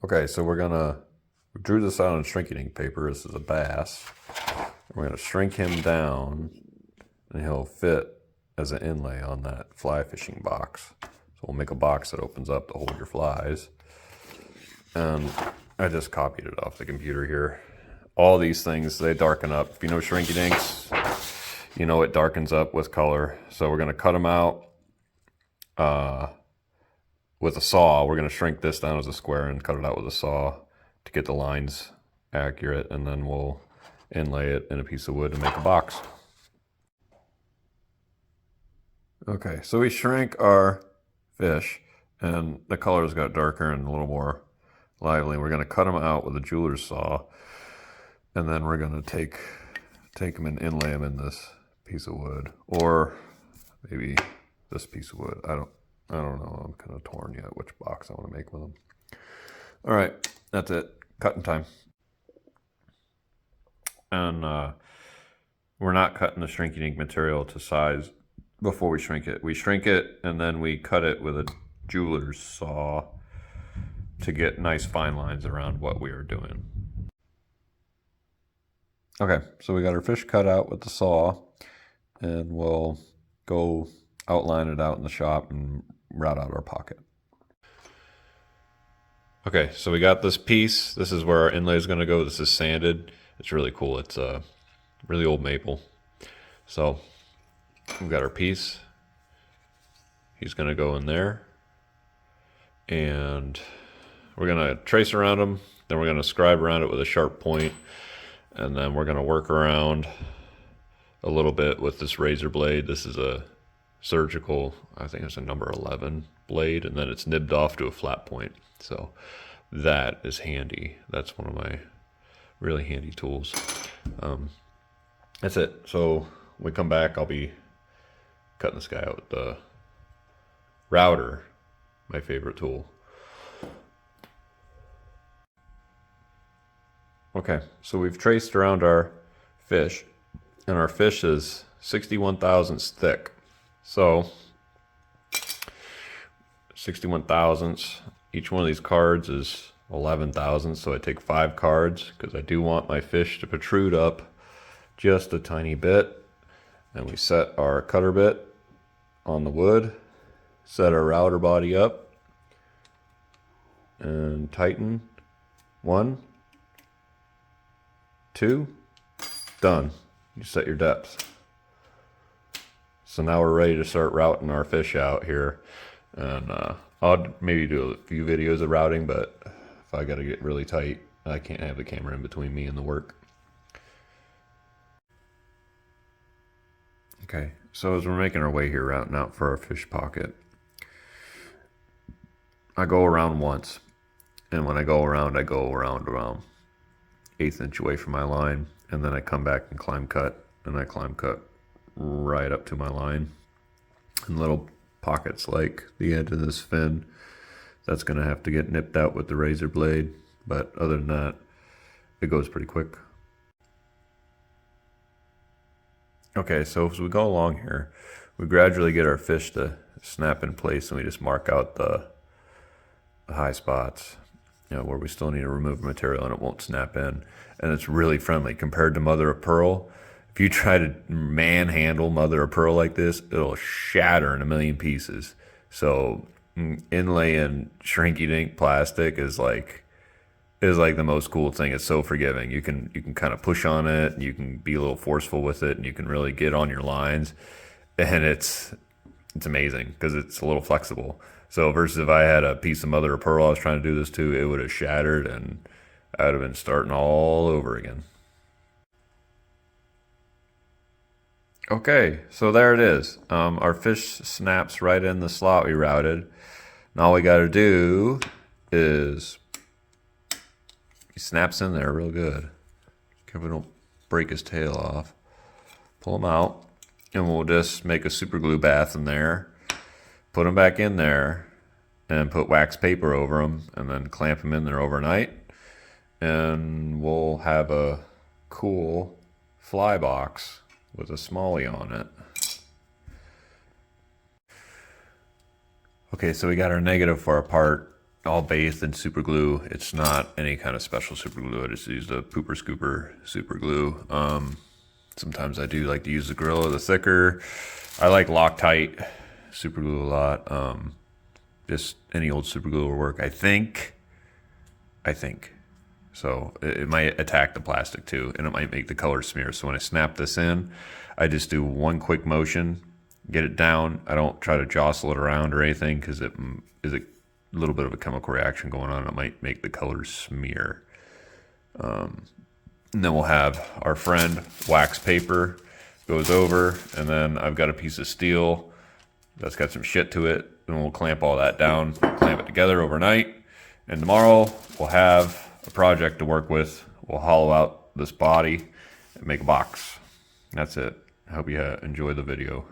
Okay, so we drew this out on shrinking ink paper. This is a bass. We're gonna shrink him down and he'll fit as an inlay on that fly fishing box. So we'll make a box that opens up to hold your flies. And I just copied it off the computer here. All these things, they darken up. If you know shrinking inks, you know it darkens up with color. So we're gonna cut them out with a saw. We're gonna shrink this down as a square and cut it out with a saw to get the lines accurate, and then we'll inlay it in a piece of wood and make a box. Okay, so we shrank our fish and the colors got darker and a little more lively. We're gonna cut them out with a jeweler's saw, and then we're gonna take them and inlay them in this piece of wood, or maybe this piece of wood. I don't know. I'm kind of torn yet which box I want to make with them. All right, that's it. Cutting time. And we're not cutting the shrinking ink material to size before we shrink it. We shrink it and then we cut it with a jeweler's saw to get nice fine lines around what we are doing. Okay, so we got our fish cut out with the saw, and we'll go outline it out in the shop and route out our pocket. Okay, so we got this piece. This is where our inlay is going to go. This is sanded. It's really cool. It's a really old maple. So we've got our piece. He's going to go in there. And we're going to trace around him. Then we're going to scribe around it with a sharp point. And then we're going to work around a little bit with this razor blade. This is a surgical, I think it's a number 11 blade, and then it's nibbed off to a flat point. So that is handy. That's one of my really handy tools. That's it. So when we come back, I'll be cutting this guy out with the router, my favorite tool. Okay, so we've traced around our fish, and our fish is 61 thousandths thick. So 61 thousandths, each one of these cards is 11 thousandths, so I take 5 cards because I do want my fish to protrude up just a tiny bit. And we set our cutter bit on the wood, set our router body up, and tighten. 1, 2, done. You set your depth. So now we're ready to start routing our fish out here. And I'll maybe do a few videos of routing, but if I got to get really tight, I can't have the camera in between me and the work. Okay, so as we're making our way here routing out for our fish pocket, I go around once. And when I go around around 1/8 inch away from my line, and then I come back and climb cut, and I climb cut right up to my line. And little pockets like the edge of this fin, that's going to have to get nipped out with the razor blade, but other than that, it goes pretty quick. Okay, so as we go along here, we gradually get our fish to snap in place, and we just mark out the high spots, you know, where we still need to remove material and it won't snap in. And it's really friendly compared to mother of pearl. If you try to manhandle mother of pearl like this, it'll shatter in a million pieces. So inlaying shrinky dink plastic is like the most cool thing. It's so forgiving. You can kind of push on it, and you can be a little forceful with it, and you can really get on your lines. And it's amazing because it's a little flexible. So versus if I had a piece of mother of pearl I was trying to do this to, it would have shattered and I would have been starting all over again. Okay, so there it is. Our fish snaps right in the slot we routed. And all we got to do is he snaps in there real good. Careful, don't break his tail off. Pull him out, and we'll just make a super glue bath in there. Put them back in there and put wax paper over them, and then clamp them in there overnight. And we'll have a cool fly box with a smallie on it. Okay, so we got our negative for our part. all bathed in super glue. It's not any kind of special super glue. I just used a pooper scooper super glue. Sometimes I do like to use the Gorilla, the thicker. I like Loctite super glue a lot. Just any old super glue will work. I think. So it might attack the plastic too, and it might make the color smear. So when I snap this in, I just do one quick motion, get it down. I don't try to jostle it around or anything because it is a little bit of a chemical reaction going on. It might make the colors smear. And then we'll have our friend wax paper goes over, and then I've got a piece of steel that's got some shit to it, and we'll clamp all that down, clamp it together overnight, and tomorrow we'll have a project to work with. We'll hollow out this body and make a box. That's it. I hope you enjoy the video.